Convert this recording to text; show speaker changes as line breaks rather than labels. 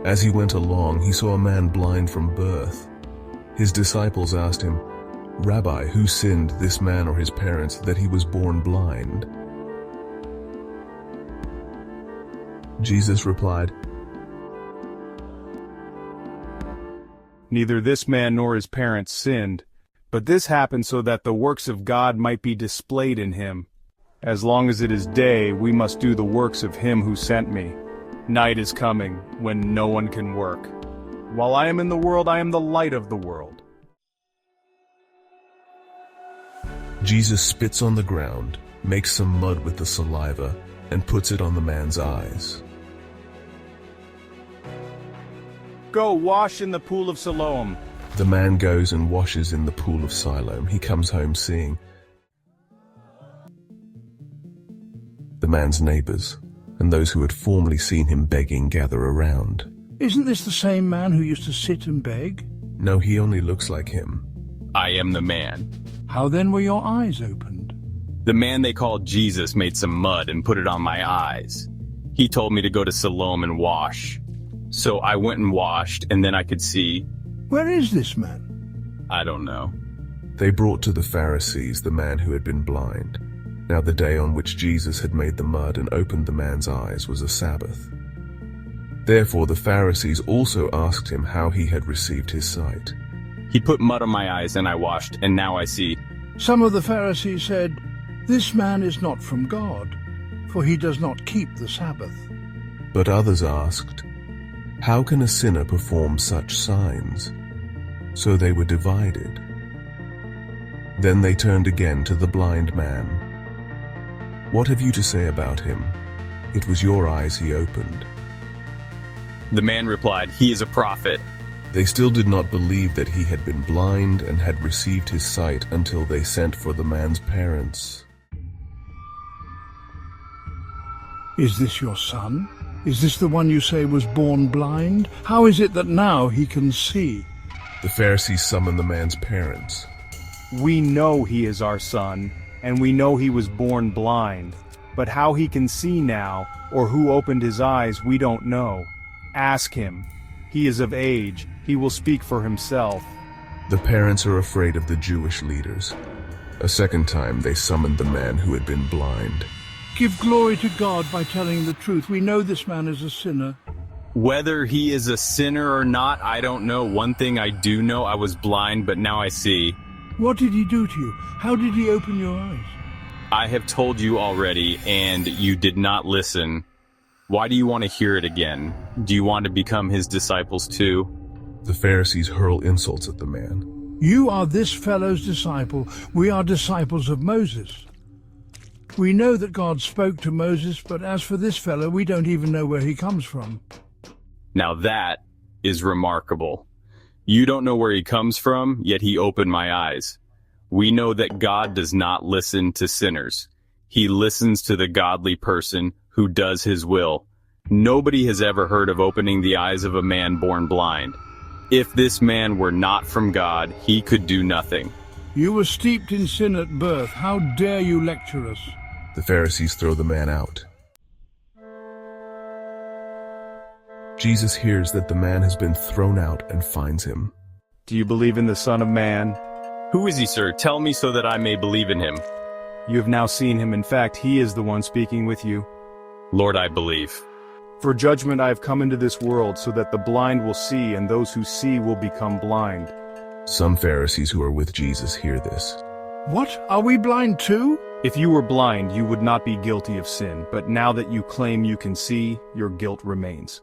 As he went along, he saw a man blind from birth. His disciples asked him, "Rabbi, who sinned, this man or his parents, that he was born blind?" Jesus replied,
"Neither this man nor his parents sinned, but this happened so that the works of God might be displayed in him. As long as it is day, we must do the works of him who sent me. Night is coming, when no one can work. While I am in the world, I am the light of the world."
Jesus spits on the ground, makes some mud with the saliva, and puts it on the man's eyes.
"Go wash in the pool of Siloam."
The man goes and washes in the pool of Siloam. He comes home seeing. The man's neighbors and those who had formerly seen him begging gather around.
"Isn't this the same man who used to sit and beg?"
No, he only looks like him.
I am the man.
"How then were your eyes opened?"
The man they called Jesus made some mud and put it on my eyes. He told me to go to Siloam and wash. So I went and washed, and then I could see.
"Where is this man?"
I don't know.
They brought to the Pharisees the man who had been blind. Now the day on which Jesus had made the mud and opened the man's eyes was a Sabbath. Therefore the Pharisees also asked him how he had received his sight.
He put mud on my eyes, and I washed, and now I see.
Some of the Pharisees said, "This man is not from God, for he does not keep the Sabbath."
But others asked, "How can a sinner perform such signs?" So they were divided. Then they turned again to the blind man. "What have you to say about him? It was your eyes he opened."
The man replied, "He is a prophet."
They still did not believe that he had been blind and had received his sight until they sent for the man's parents.
"Is this your son? Is this the one you say was born blind? How is it that now he can see?"
The Pharisees summoned the man's parents.
"We know he is our son, and we know he was born blind. But how he can see now, or who opened his eyes, we don't know. Ask him. He is of age. He will speak for himself."
The parents are afraid of the Jewish leaders. A second time they summoned the man who had been blind.
"Give glory to God by telling the truth. We know this man is a sinner."
Whether he is a sinner or not, I don't know. One thing I do know, I was blind, but now I see.
"What did he do to you? How did he open your eyes?"
I have told you already, and you did not listen. Why do you want to hear it again? Do you want to become his disciples too?
The Pharisees hurl insults at the man.
"You are this fellow's disciple. We are disciples of Moses. We know that God spoke to Moses, but as for this fellow, we don't even know where he comes from."
Now that is remarkable. You don't know where he comes from, yet he opened my eyes. We know that God does not listen to sinners. He listens to the godly person who does his will. Nobody has ever heard of opening the eyes of a man born blind. If this man were not from God, he could do nothing.
"You were steeped in sin at birth. How dare you lecture us?"
The Pharisees throw the man out. Jesus hears that the man has been thrown out and finds him.
"Do you believe in the Son of Man?
Who is he, sir? Tell me so that I may believe in him."
You have now seen him. In fact, he is the one speaking with you.
Lord, I believe.
For judgment I have come into this world, so that the blind will see, and those who see will become blind."
Some Pharisees who are with Jesus hear this.
"What? Are we blind too?"
If you were blind, you would not be guilty of sin, but now that you claim you can see, your guilt remains.